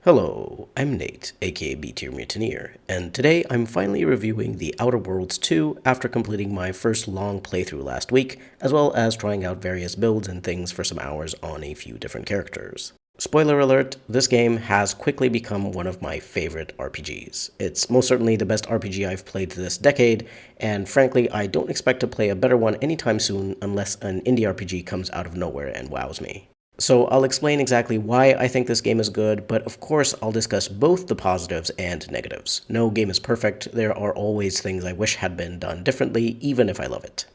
Hello, I'm Nate, aka B-Tier Mutineer, and today I'm finally reviewing The Outer Worlds 2 after completing my first long playthrough last week, as well as trying out various builds and things for some hours on a few different characters. Spoiler alert, this game has quickly become one of my favorite RPGs. It's most certainly the best RPG I've played this decade, and frankly, I don't expect to play a better one anytime soon unless an indie RPG comes out of nowhere and wows me. So I'll explain exactly why I think this game is good, but of course I'll discuss both the positives and negatives. No game is perfect, there are always things I wish had been done differently, even if I love it.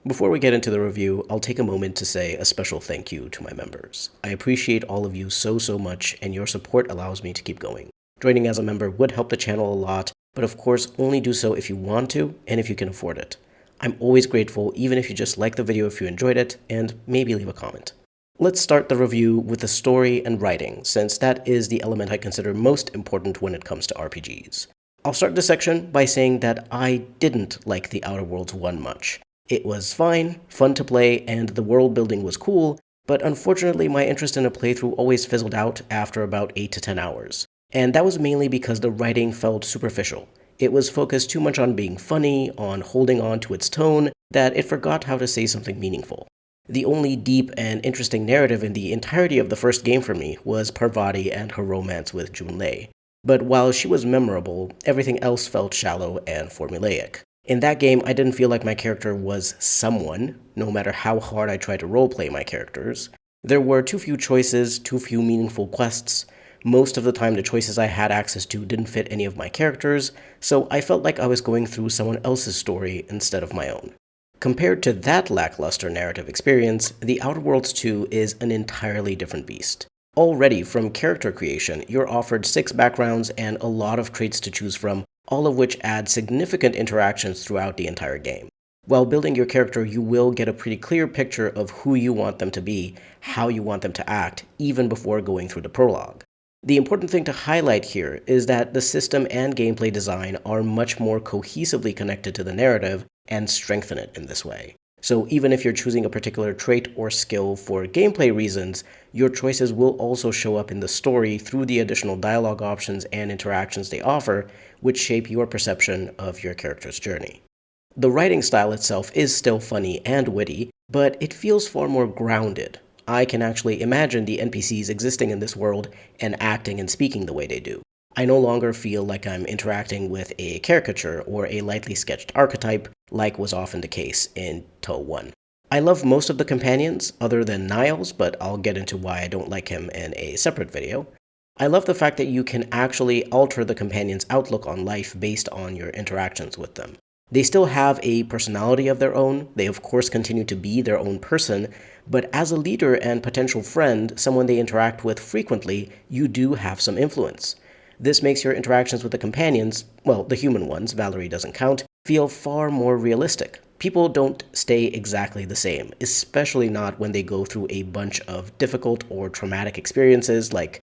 Before we get into the review, I'll take a moment to say a special thank you to my members. I appreciate all of you so much, and your support allows me to keep going. Joining as a member would help the channel a lot, but of course only do so if you want to and if you can afford it. I'm always grateful even if you just like the video if you enjoyed it, and maybe leave a comment. Let's start the review with the story and writing, since that is the element I consider most important when it comes to RPGs. I'll start this section by saying that I didn't like The Outer Worlds 1 much. It was fine, fun to play, and the world building was cool, but unfortunately my interest in a playthrough always fizzled out after about 8 to 10 hours. And that was mainly because the writing felt superficial. It was focused too much on being funny, on holding on to its tone, that it forgot how to say something meaningful. The only deep and interesting narrative in the entirety of the first game for me was Parvati and her romance with Junlei. But while she was memorable, everything else felt shallow and formulaic. In that game, I didn't feel like my character was someone, no matter how hard I tried to roleplay my characters. There were too few choices, too few meaningful quests. Most of the time, the choices I had access to didn't fit any of my characters, so I felt like I was going through someone else's story instead of my own. Compared to that lackluster narrative experience, The Outer Worlds 2 is an entirely different beast. Already, from character creation, you're offered 6 backgrounds and a lot of traits to choose from, all of which add significant interactions throughout the entire game. While building your character, you will get a pretty clear picture of who you want them to be, how you want them to act, even before going through the prologue. The important thing to highlight here is that the system and gameplay design are much more cohesively connected to the narrative and strengthen it in this way. So even if you're choosing a particular trait or skill for gameplay reasons, your choices will also show up in the story through the additional dialogue options and interactions they offer, which shape your perception of your character's journey. The writing style itself is still funny and witty, but it feels far more grounded. I can actually imagine the NPCs existing in this world and acting and speaking the way they do. I no longer feel like I'm interacting with a caricature or a lightly sketched archetype, like was often the case in TOE 1. I love most of the companions, other than Niles, but I'll get into why I don't like him in a separate video. I love the fact that you can actually alter the companions' outlook on life based on your interactions with them. They still have a personality of their own, they of course continue to be their own person, but as a leader and potential friend, someone they interact with frequently, you do have some influence. This makes your interactions with the companions, well, the human ones, Valerie doesn't count, feel far more realistic. People don't stay exactly the same, especially not when they go through a bunch of difficult or traumatic experiences like,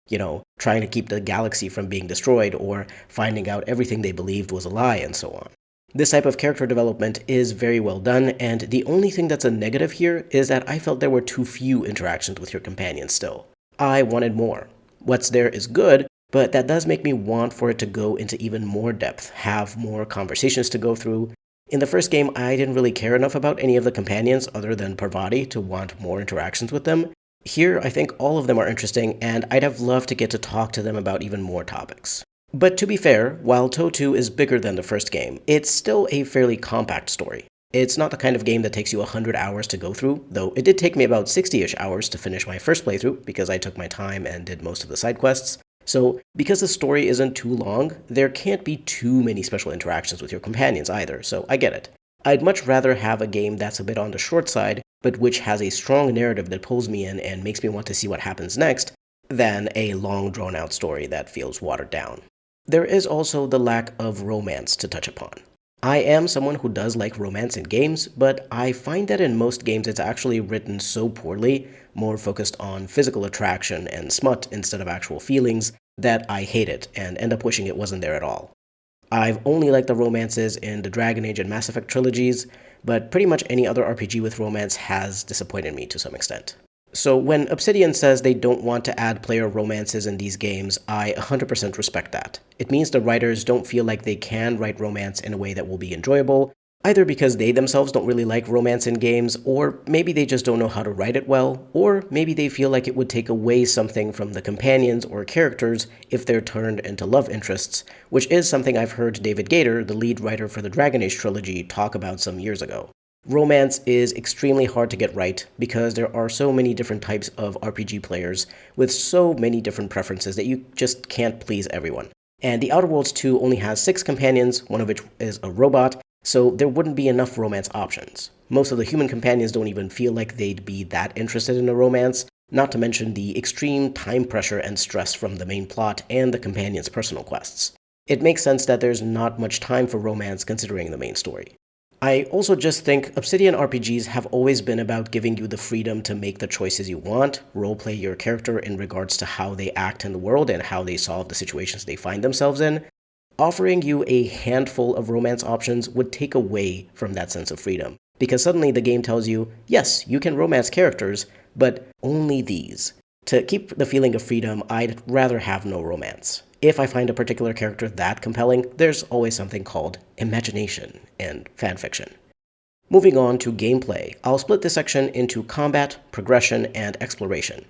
trying to keep the galaxy from being destroyed or finding out everything they believed was a lie and so on. This type of character development is very well done, and the only thing that's a negative here is that I felt there were too few interactions with your companions still. I wanted more. What's there is good, but that does make me want for it to go into even more depth, have more conversations to go through. In the first game, I didn't really care enough about any of the companions other than Parvati to want more interactions with them. Here, I think all of them are interesting, and I'd have loved to get to talk to them about even more topics. But to be fair, while TOE 2 is bigger than the first game, it's still a fairly compact story. It's not the kind of game that takes you 100 hours to go through, though it did take me about 60-ish hours to finish my first playthrough because I took my time and did most of the side quests. So, because the story isn't too long, there can't be too many special interactions with your companions either, so I get it. I'd much rather have a game that's a bit on the short side, but which has a strong narrative that pulls me in and makes me want to see what happens next, than a long drawn-out story that feels watered down. There is also the lack of romance to touch upon. I am someone who does like romance in games, but I find that in most games it's actually written so poorly, more focused on physical attraction and smut instead of actual feelings, that I hate it and end up wishing it wasn't there at all. I've only liked the romances in the Dragon Age and Mass Effect trilogies, but pretty much any other RPG with romance has disappointed me to some extent. So when Obsidian says they don't want to add player romances in these games, I 100% respect that. It means the writers don't feel like they can write romance in a way that will be enjoyable, either because they themselves don't really like romance in games, or maybe they just don't know how to write it well, or maybe they feel like it would take away something from the companions or characters if they're turned into love interests, which is something I've heard David Gator, the lead writer for the Dragon Age trilogy, talk about some years ago. Romance is extremely hard to get right because there are so many different types of RPG players with so many different preferences that you just can't please everyone. And The Outer Worlds 2 only has 6 companions, one of which is a robot, so there wouldn't be enough romance options. Most of the human companions don't even feel like they'd be that interested in a romance, not to mention the extreme time pressure and stress from the main plot and the companions' personal quests. It makes sense that there's not much time for romance considering the main story. I also just think Obsidian RPGs have always been about giving you the freedom to make the choices you want, roleplay your character in regards to how they act in the world and how they solve the situations they find themselves in. Offering you a handful of romance options would take away from that sense of freedom, because suddenly the game tells you, yes, you can romance characters, but only these. To keep the feeling of freedom, I'd rather have no romance. If I find a particular character that compelling, there's always something called imagination and fanfiction. Moving on to gameplay, I'll split this section into combat, progression, and exploration.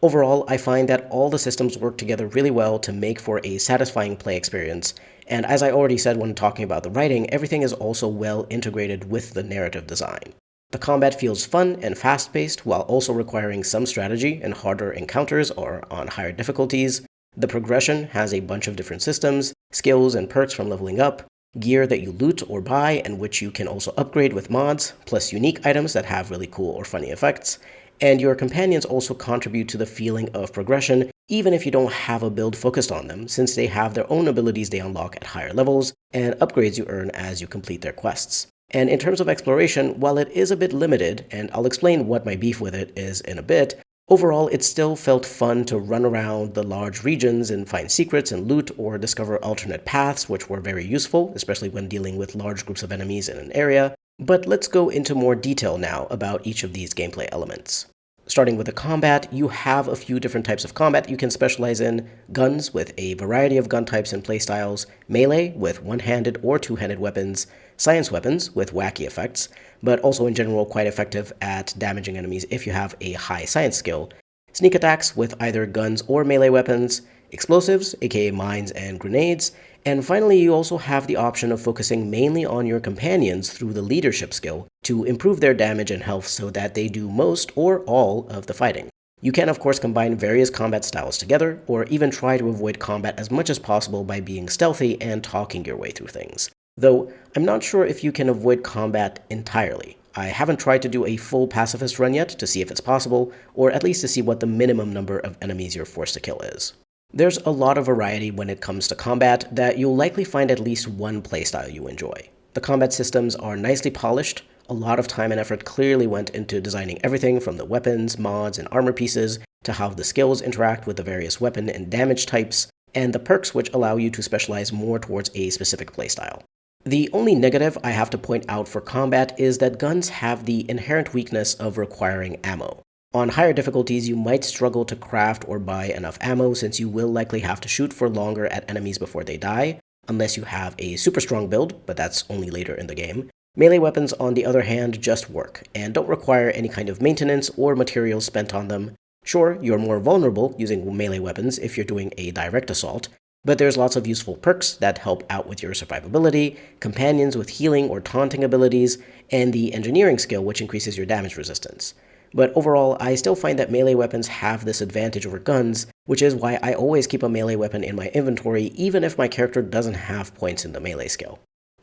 Overall, I find that all the systems work together really well to make for a satisfying play experience, and as I already said when talking about the writing, everything is also well integrated with the narrative design. The combat feels fun and fast-paced while also requiring some strategy and harder encounters or on higher difficulties. The progression has a bunch of different systems, skills and perks from leveling up, gear that you loot or buy and which you can also upgrade with mods, plus unique items that have really cool or funny effects. And your companions also contribute to the feeling of progression, even if you don't have a build focused on them, since they have their own abilities they unlock at higher levels, and upgrades you earn as you complete their quests. And in terms of exploration, while it is a bit limited, and I'll explain what my beef with it is in a bit, overall it still felt fun to run around the large regions and find secrets and loot or discover alternate paths, which were very useful, especially when dealing with large groups of enemies in an area. But let's go into more detail now about each of these gameplay elements. Starting with the combat, you have a few different types of combat you can specialize in: guns with a variety of gun types and playstyles, melee with one-handed or two-handed weapons, science weapons with wacky effects, but also in general quite effective at damaging enemies if you have a high science skill, sneak attacks with either guns or melee weapons, explosives, aka mines and grenades, and finally you also have the option of focusing mainly on your companions through the leadership skill to improve their damage and health so that they do most or all of the fighting. You can of course combine various combat styles together, or even try to avoid combat as much as possible by being stealthy and talking your way through things. Though, I'm not sure if you can avoid combat entirely. I haven't tried to do a full pacifist run yet to see if it's possible, or at least to see what the minimum number of enemies you're forced to kill is. There's a lot of variety when it comes to combat that you'll likely find at least one playstyle you enjoy. The combat systems are nicely polished. A lot of time and effort clearly went into designing everything from the weapons, mods, and armor pieces to how the skills interact with the various weapon and damage types, and the perks which allow you to specialize more towards a specific playstyle. The only negative I have to point out for combat is that guns have the inherent weakness of requiring ammo. On higher difficulties, you might struggle to craft or buy enough ammo since you will likely have to shoot for longer at enemies before they die, unless you have a super strong build, but that's only later in the game. Melee weapons, on the other hand, just work, and don't require any kind of maintenance or materials spent on them. Sure, you're more vulnerable using melee weapons if you're doing a direct assault, but there's lots of useful perks that help out with your survivability, companions with healing or taunting abilities, and the engineering skill which increases your damage resistance. But overall, I still find that melee weapons have this advantage over guns, which is why I always keep a melee weapon in my inventory even if my character doesn't have points in the melee skill.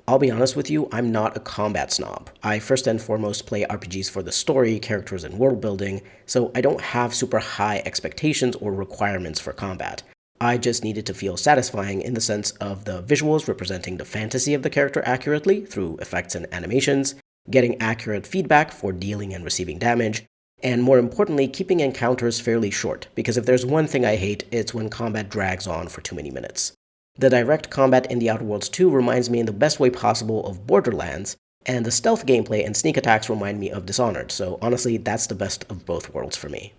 I'll be honest with you, I'm not a combat snob. I first and foremost play RPGs for the story, characters, and world building, so I don't have super high expectations or requirements for combat. I just need it to feel satisfying in the sense of the visuals representing the fantasy of the character accurately through effects and animations, getting accurate feedback for dealing and receiving damage, and more importantly, keeping encounters fairly short, because if there's one thing I hate, it's when combat drags on for too many minutes. The direct combat in The Outer Worlds 2 reminds me in the best way possible of Borderlands, and the stealth gameplay and sneak attacks remind me of Dishonored, so honestly, that's the best of both worlds for me.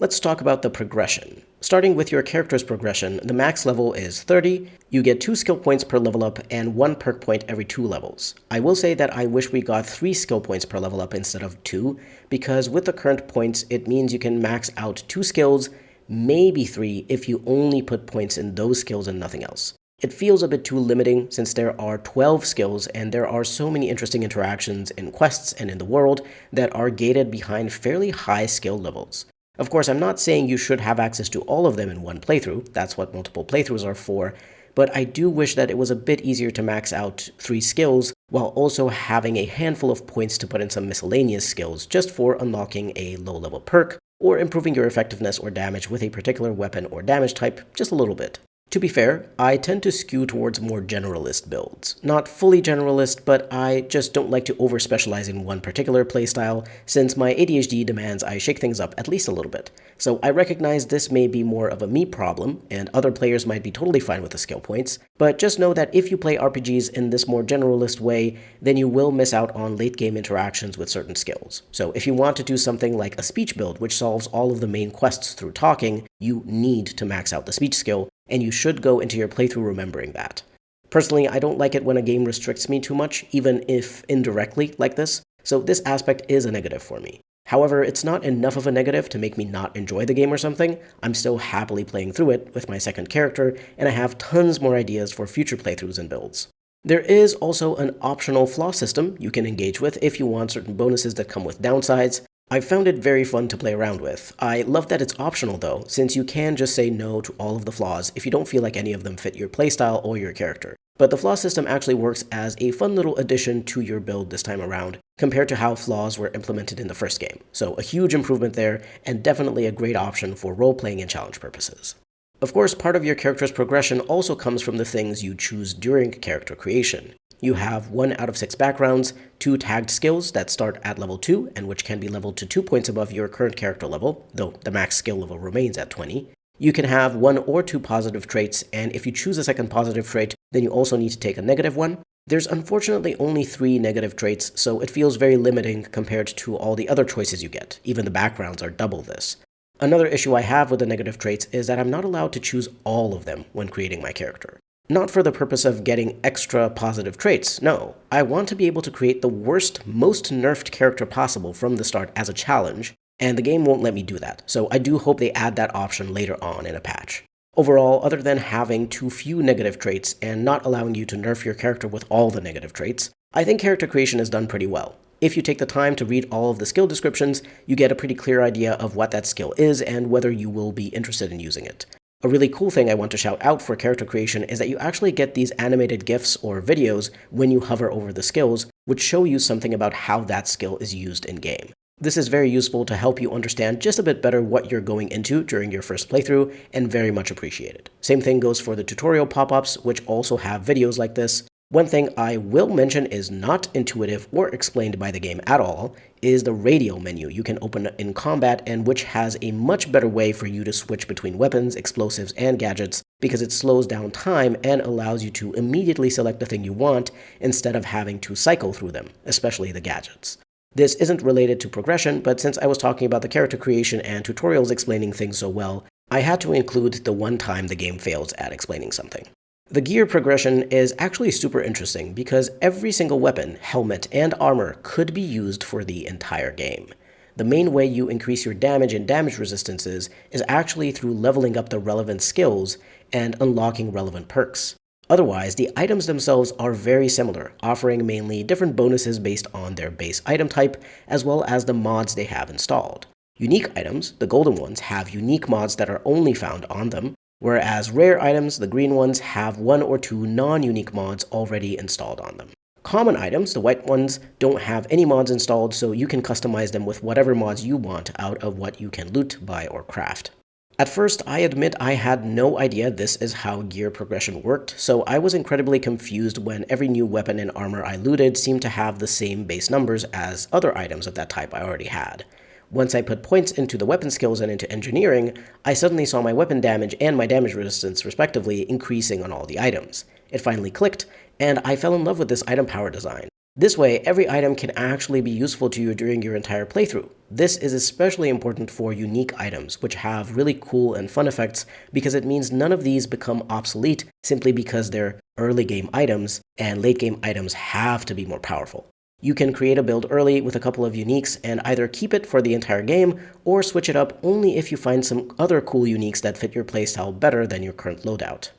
Let's talk about the progression. Starting with your character's progression, the max level is 30, you get 2 skill points per level up, and 1 perk point every 2 levels. I will say that I wish we got 3 skill points per level up instead of 2, because with the current points, it means you can max out 2 skills, maybe 3 if you only put points in those skills and nothing else. It feels a bit too limiting since there are 12 skills and there are so many interesting interactions in quests and in the world that are gated behind fairly high skill levels. Of course, I'm not saying you should have access to all of them in one playthrough, that's what multiple playthroughs are for, but I do wish that it was a bit easier to max out 3 skills while also having a handful of points to put in some miscellaneous skills just for unlocking a low-level perk or improving your effectiveness or damage with a particular weapon or damage type just a little bit. To be fair, I tend to skew towards more generalist builds. Not fully generalist, but I just don't like to over-specialize in one particular playstyle, since my ADHD demands I shake things up at least a little bit. So I recognize this may be more of a me problem, and other players might be totally fine with the skill points, but just know that if you play RPGs in this more generalist way, then you will miss out on late-game interactions with certain skills. So if you want to do something like a speech build which solves all of the main quests through talking, you need to max out the speech skill, and you should go into your playthrough remembering that. Personally, I don't like it when a game restricts me too much, even if indirectly like this, so this aspect is a negative for me. However, it's not enough of a negative to make me not enjoy the game or something. I'm still happily playing through it with my second character, and I have tons more ideas for future playthroughs and builds. There is also an optional flaw system you can engage with if you want certain bonuses that come with downsides. I've found it very fun to play around with. I love that it's optional though, since you can just say no to all of the flaws if you don't feel like any of them fit your playstyle or your character. But the flaw system actually works as a fun little addition to your build this time around, compared to how flaws were implemented in the first game. So a huge improvement there, and definitely a great option for role-playing and challenge purposes. Of course, part of your character's progression also comes from the things you choose during character creation. You have 1 out of 6 backgrounds, 2 tagged skills that start at level 2 and which can be leveled to 2 points above your current character level, though the max skill level remains at 20. You can have 1 or 2 positive traits, and if you choose a second positive trait, then you also need to take a negative one. There's unfortunately only 3 negative traits, so it feels very limiting compared to all the other choices you get. Even the backgrounds are double this. Another issue I have with the negative traits is that I'm not allowed to choose all of them when creating my character. Not for the purpose of getting extra positive traits, no. I want to be able to create the worst, most nerfed character possible from the start as a challenge, and the game won't let me do that, so I do hope they add that option later on in a patch. Overall, other than having too few negative traits and not allowing you to nerf your character with all the negative traits, I think character creation is done pretty well. If you take the time to read all of the skill descriptions, you get a pretty clear idea of what that skill is and whether you will be interested in using it. A really cool thing I want to shout out for character creation is that you actually get these animated GIFs or videos when you hover over the skills, which show you something about how that skill is used in-game. This is very useful to help you understand just a bit better what you're going into during your first playthrough, and very much appreciated. Same thing goes for the tutorial pop-ups, which also have videos like this. One thing I will mention is not intuitive or explained by the game at all is the radial menu you can open in combat, and which has a much better way for you to switch between weapons, explosives, and gadgets because it slows down time and allows you to immediately select the thing you want instead of having to cycle through them, especially the gadgets. This isn't related to progression, but since I was talking about the character creation and tutorials explaining things so well, I had to include the one time the game fails at explaining something. The gear progression is actually super interesting because every single weapon, helmet, and armor could be used for the entire game. The main way you increase your damage and damage resistances is actually through leveling up the relevant skills and unlocking relevant perks. Otherwise, the items themselves are very similar, offering mainly different bonuses based on their base item type, as well as the mods they have installed. Unique items, the golden ones, have unique mods that are only found on them, whereas rare items, the green ones, have 1 or 2 non-unique mods already installed on them. Common items, the white ones, don't have any mods installed, so you can customize them with whatever mods you want out of what you can loot, buy, or craft. At first, I admit I had no idea this is how gear progression worked, so I was incredibly confused when every new weapon and armor I looted seemed to have the same base numbers as other items of that type I already had. Once I put points into the weapon skills and into engineering, I suddenly saw my weapon damage and my damage resistance respectively increasing on all the items. It finally clicked, and I fell in love with this item power design. This way, every item can actually be useful to you during your entire playthrough. This is especially important for unique items, which have really cool and fun effects because it means none of these become obsolete simply because they're early game items and late game items have to be more powerful. You can create a build early with a couple of uniques and either keep it for the entire game or switch it up only if you find some other cool uniques that fit your playstyle better than your current loadout.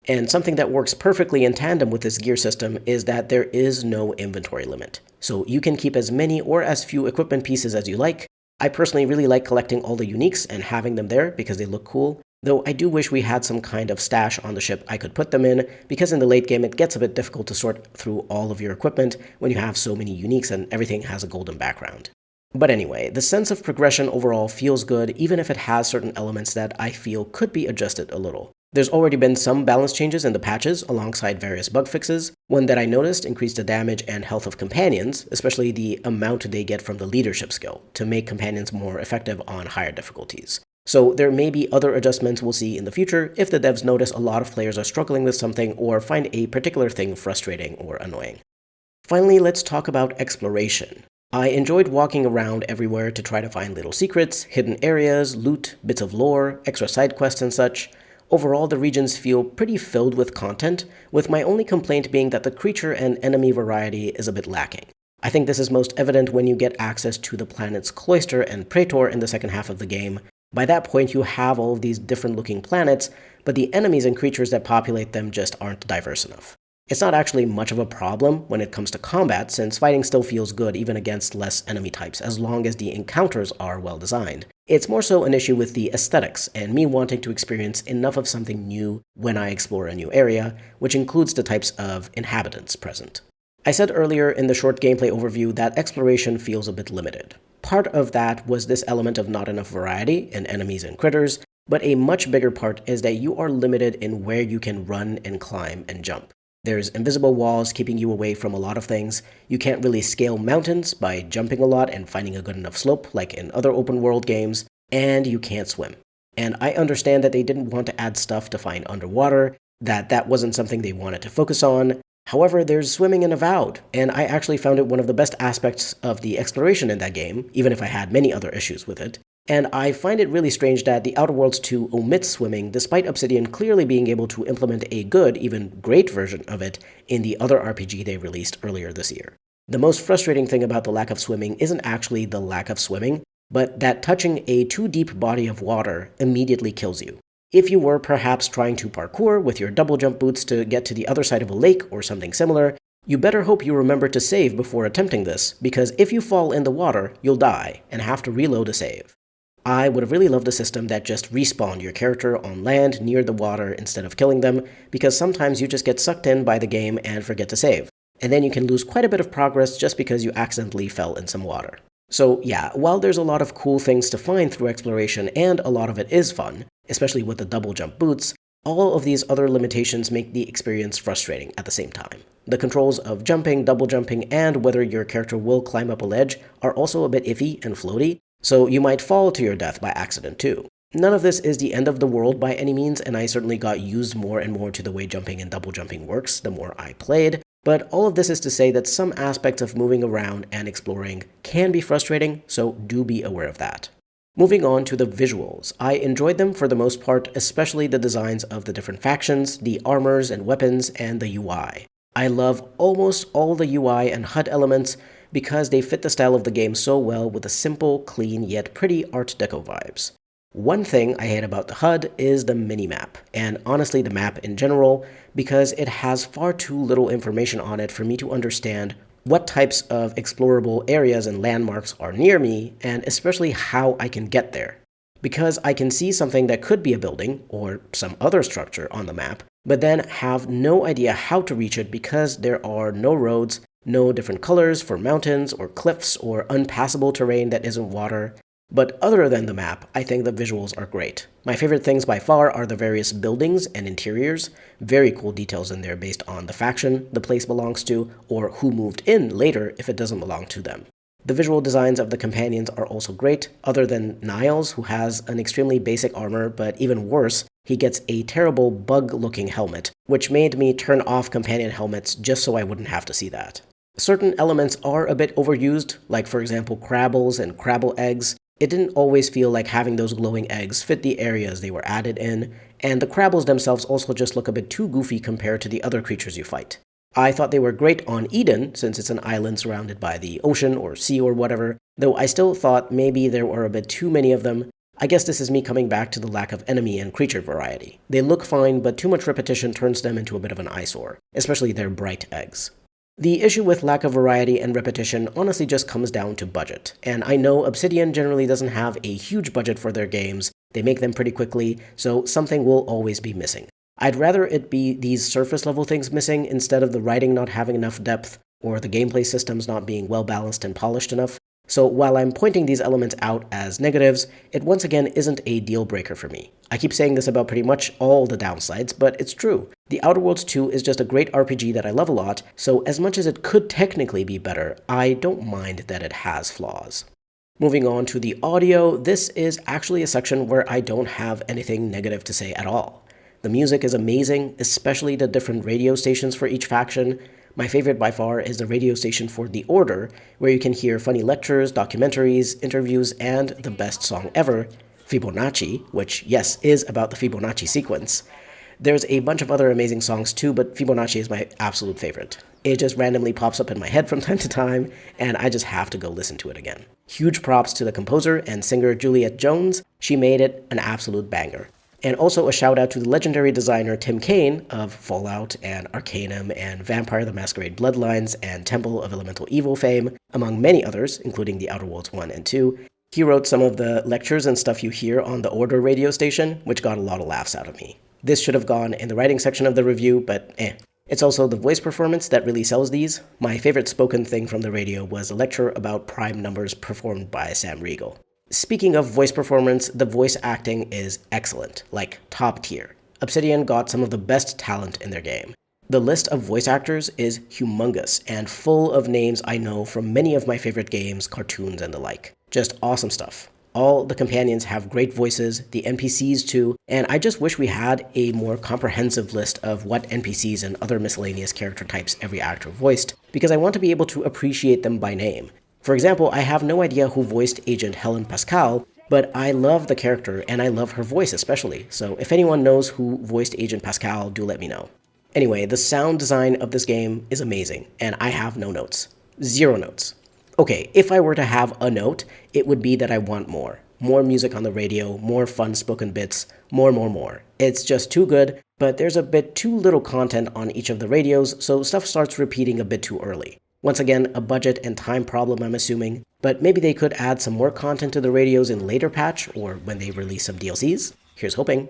And something that works perfectly in tandem with this gear system is that there is no inventory limit. So you can keep as many or as few equipment pieces as you like. I personally really like collecting all the uniques and having them there because they look cool, though I do wish we had some kind of stash on the ship I could put them in, because in the late game it gets a bit difficult to sort through all of your equipment when you have so many uniques and everything has a golden background. But anyway, the sense of progression overall feels good even if it has certain elements that I feel could be adjusted a little. There's already been some balance changes in the patches alongside various bug fixes. One that I noticed increased the damage and health of companions, especially the amount they get from the leadership skill, to make companions more effective on higher difficulties. So there may be other adjustments we'll see in the future if the devs notice a lot of players are struggling with something or find a particular thing frustrating or annoying. Finally, let's talk about exploration. I enjoyed walking around everywhere to try to find little secrets, hidden areas, loot, bits of lore, extra side quests and such. Overall, the regions feel pretty filled with content, with my only complaint being that the creature and enemy variety is a bit lacking. I think this is most evident when you get access to the planets Cloister and Praetor in the second half of the game. By that point, you have all of these different looking planets, but the enemies and creatures that populate them just aren't diverse enough. It's not actually much of a problem when it comes to combat, since fighting still feels good even against less enemy types, as long as the encounters are well designed. It's more so an issue with the aesthetics, and me wanting to experience enough of something new when I explore a new area, which includes the types of inhabitants present. I said earlier in the short gameplay overview that exploration feels a bit limited. Part of that was this element of not enough variety in enemies and critters, but a much bigger part is that you are limited in where you can run and climb and jump. There's invisible walls keeping you away from a lot of things. You can't really scale mountains by jumping a lot and finding a good enough slope like in other open world games, and you can't swim. And I understand that they didn't want to add stuff to find underwater, that wasn't something they wanted to focus on. However, there's swimming in Avowed, and I actually found it one of the best aspects of the exploration in that game, even if I had many other issues with it. And I find it really strange that The Outer Worlds 2 omits swimming despite Obsidian clearly being able to implement a good, even great version of it in the other RPG they released earlier this year. The most frustrating thing about the lack of swimming isn't actually the lack of swimming, but that touching a too deep body of water immediately kills you. If you were perhaps trying to parkour with your double jump boots to get to the other side of a lake or something similar, you better hope you remember to save before attempting this, because if you fall in the water, you'll die and have to reload a save. I would have really loved a system that just respawned your character on land near the water instead of killing them, because sometimes you just get sucked in by the game and forget to save. And then you can lose quite a bit of progress just because you accidentally fell in some water. So yeah, while there's a lot of cool things to find through exploration and a lot of it is fun, especially with the double jump boots, all of these other limitations make the experience frustrating at the same time. The controls of jumping, double jumping, and whether your character will climb up a ledge are also a bit iffy and floaty, so you might fall to your death by accident too. None of this is the end of the world by any means, and I certainly got used more and more to the way jumping and double jumping works the more I played, but all of this is to say that some aspects of moving around and exploring can be frustrating, so do be aware of that. Moving on to the visuals, I enjoyed them for the most part, especially the designs of the different factions, the armors and weapons, and the UI. I love almost all the UI and HUD elements because they fit the style of the game so well with the simple, clean, yet pretty Art Deco vibes. One thing I hate about the HUD is the minimap, and honestly the map in general, because it has far too little information on it for me to understand what types of explorable areas and landmarks are near me, and especially how I can get there. Because I can see something that could be a building, or some other structure on the map, but then have no idea how to reach it because there are no roads, no different colors for mountains or cliffs or unpassable terrain that isn't water. But other than the map, I think the visuals are great. My favorite things by far are the various buildings and interiors. Very cool details in there based on the faction the place belongs to, or who moved in later if it doesn't belong to them. The visual designs of the companions are also great, other than Niles, who has an extremely basic armor, but even worse, he gets a terrible bug-looking helmet, which made me turn off companion helmets just so I wouldn't have to see that. Certain elements are a bit overused, like for example crabbles and crabble eggs. It didn't always feel like having those glowing eggs fit the areas they were added in, and the crabbles themselves also just look a bit too goofy compared to the other creatures you fight. I thought they were great on Eden, since it's an island surrounded by the ocean or sea or whatever, though I still thought maybe there were a bit too many of them. I guess this is me coming back to the lack of enemy and creature variety. They look fine, but too much repetition turns them into a bit of an eyesore, especially their bright eggs. The issue with lack of variety and repetition honestly just comes down to budget, and I know Obsidian generally doesn't have a huge budget for their games, they make them pretty quickly, so something will always be missing. I'd rather it be these surface level things missing instead of the writing not having enough depth or the gameplay systems not being well balanced and polished enough. So while I'm pointing these elements out as negatives, it once again isn't a deal breaker for me. I keep saying this about pretty much all the downsides, but it's true. The Outer Worlds 2 is just a great RPG that I love a lot, so as much as it could technically be better, I don't mind that it has flaws. Moving on to the audio, this is actually a section where I don't have anything negative to say at all. The music is amazing, especially the different radio stations for each faction. My favorite by far is the radio station for The Order, where you can hear funny lectures, documentaries, interviews, and the best song ever, Fibonacci, which, yes, is about the Fibonacci sequence. There's a bunch of other amazing songs too, but Fibonacci is my absolute favorite. It just randomly pops up in my head from time to time, and I just have to go listen to it again. Huge props to the composer and singer Juliet Jones. She made it an absolute banger. And also a shout out to the legendary designer Tim Kaine of Fallout and Arcanum and Vampire the Masquerade Bloodlines and Temple of Elemental Evil fame, among many others, including the Outer Worlds 1 and 2. He wrote some of the lectures and stuff you hear on the Order radio station, which got a lot of laughs out of me. This should have gone in the writing section of the review, but It's also the voice performance that really sells these. My favorite spoken thing from the radio was a lecture about prime numbers performed by Sam Riegel. Speaking of voice performance, the voice acting is excellent, like top tier. Obsidian got some of the best talent in their game. The list of voice actors is humongous and full of names I know from many of my favorite games, cartoons, and the like. Just awesome stuff. All the companions have great voices, the NPCs too, and I just wish we had a more comprehensive list of what NPCs and other miscellaneous character types every actor voiced, because I want to be able to appreciate them by name. For example, I have no idea who voiced Agent Helen Pascal, but I love the character and I love her voice especially, so if anyone knows who voiced Agent Pascal, do let me know. Anyway, the sound design of this game is amazing, and I have no notes. Zero notes. Okay, if I were to have a note, it would be that I want more. More music on the radio, more fun spoken bits, more. It's just too good, but there's a bit too little content on each of the radios, so stuff starts repeating a bit too early. Once again, a budget and time problem I'm assuming, but maybe they could add some more content to the radios in later patch, or when they release some DLCs. Here's hoping.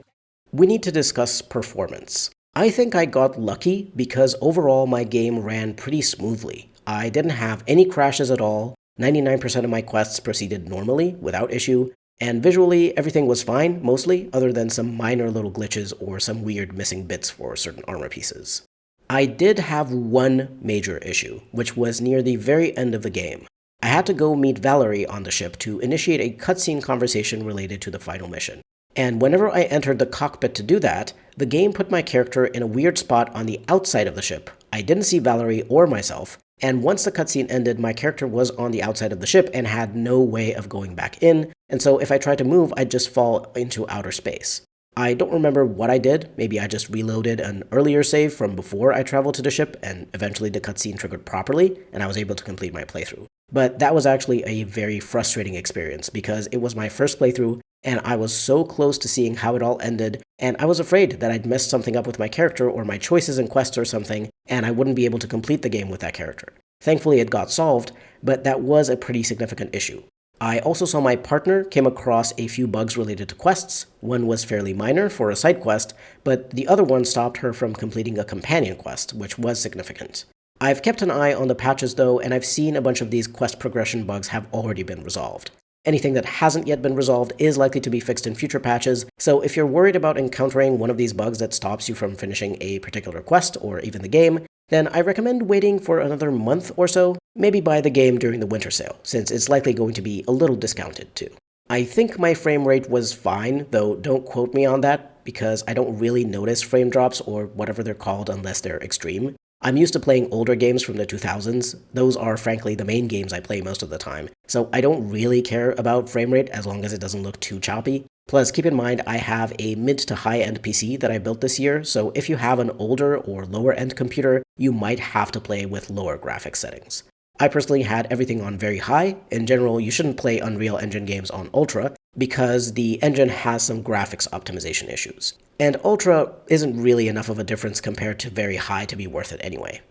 We need to discuss performance. I think I got lucky because overall my game ran pretty smoothly. I didn't have any crashes at all, 99% of my quests proceeded normally, without issue, and visually everything was fine, mostly, other than some minor little glitches or some weird missing bits for certain armor pieces. I did have one major issue, which was near the very end of the game. I had to go meet Valerie on the ship to initiate a cutscene conversation related to the final mission. And whenever I entered the cockpit to do that, the game put my character in a weird spot on the outside of the ship. I didn't see Valerie or myself, and once the cutscene ended, my character was on the outside of the ship and had no way of going back in, and so if I tried to move, I'd just fall into outer space. I don't remember what I did. Maybe I just reloaded an earlier save from before I traveled to the ship, and eventually the cutscene triggered properly, and I was able to complete my playthrough. But that was actually a very frustrating experience because it was my first playthrough, and I was so close to seeing how it all ended, and I was afraid that I'd messed something up with my character or my choices in quests or something, and I wouldn't be able to complete the game with that character. Thankfully it got solved, but that was a pretty significant issue. I also saw my partner came across a few bugs related to quests. One was fairly minor for a side quest, but the other one stopped her from completing a companion quest, which was significant. I've kept an eye on the patches though, and I've seen a bunch of these quest progression bugs have already been resolved. Anything that hasn't yet been resolved is likely to be fixed in future patches, so if you're worried about encountering one of these bugs that stops you from finishing a particular quest or even the game, then I recommend waiting for another month or so, maybe buy the game during the winter sale, since it's likely going to be a little discounted too. I think my frame rate was fine, though don't quote me on that, because I don't really notice frame drops or whatever they're called unless they're extreme. I'm used to playing older games from the 2000s. Those are frankly the main games I play most of the time, so I don't really care about frame rate as long as it doesn't look too choppy. Plus, keep in mind I have a mid to high-end PC that I built this year, so if you have an older or lower-end computer, you might have to play with lower graphics settings. I personally had everything on very high. In general, you shouldn't play Unreal Engine games on Ultra because the engine has some graphics optimization issues. And Ultra isn't really enough of a difference compared to very high to be worth it anyway.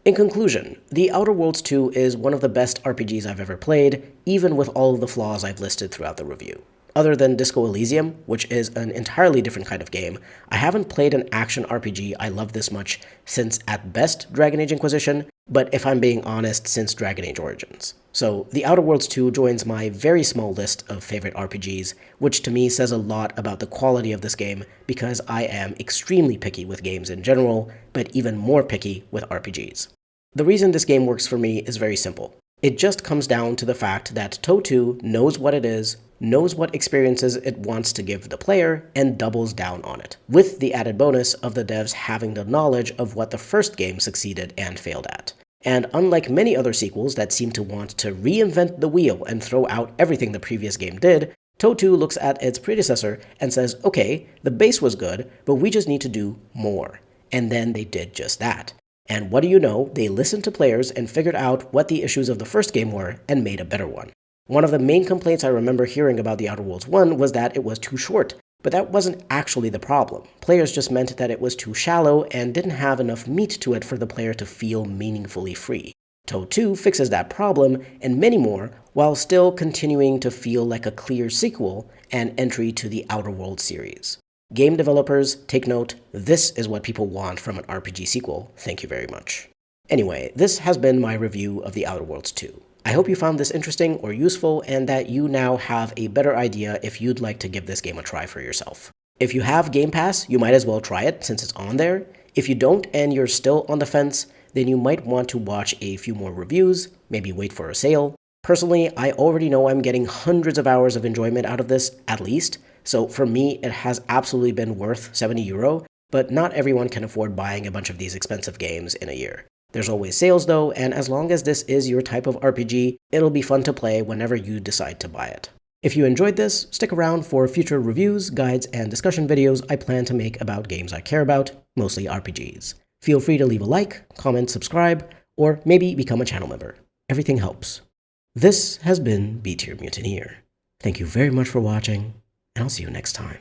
In conclusion, The Outer Worlds 2 is one of the best RPGs I've ever played, even with all of the flaws I've listed throughout the review. Other than Disco Elysium, which is an entirely different kind of game, I haven't played an action RPG I love this much since, at best, Dragon Age Inquisition, but if I'm being honest, since Dragon Age Origins. So, The Outer Worlds 2 joins my very small list of favorite RPGs, which to me says a lot about the quality of this game because I am extremely picky with games in general, but even more picky with RPGs. The reason this game works for me is very simple. It just comes down to the fact that TOE2 knows what it is, knows what experiences it wants to give the player, and doubles down on it, with the added bonus of the devs having the knowledge of what the first game succeeded and failed at. And unlike many other sequels that seem to want to reinvent the wheel and throw out everything the previous game did, TOE2 looks at its predecessor and says, okay, the base was good, but we just need to do more. And then they did just that. And what do you know, they listened to players and figured out what the issues of the first game were and made a better one. One of the main complaints I remember hearing about The Outer Worlds 1 was that it was too short, but that wasn't actually the problem. Players just meant that it was too shallow and didn't have enough meat to it for the player to feel meaningfully free. TOE2 fixes that problem and many more while still continuing to feel like a clear sequel and entry to the Outer Worlds series. Game developers, take note, this is what people want from an RPG sequel. Thank you very much. Anyway, this has been my review of The Outer Worlds 2. I hope you found this interesting or useful and that you now have a better idea if you'd like to give this game a try for yourself. If you have Game Pass, you might as well try it since it's on there. If you don't and you're still on the fence, then you might want to watch a few more reviews, maybe wait for a sale. Personally, I already know I'm getting hundreds of hours of enjoyment out of this, at least, so for me, it has absolutely been worth €70, but not everyone can afford buying a bunch of these expensive games in a year. There's always sales though, and as long as this is your type of RPG, it'll be fun to play whenever you decide to buy it. If you enjoyed this, stick around for future reviews, guides, and discussion videos I plan to make about games I care about, mostly RPGs. Feel free to leave a like, comment, subscribe, or maybe become a channel member. Everything helps. This has been B-Tier Mutineer. Thank you very much for watching, and I'll see you next time.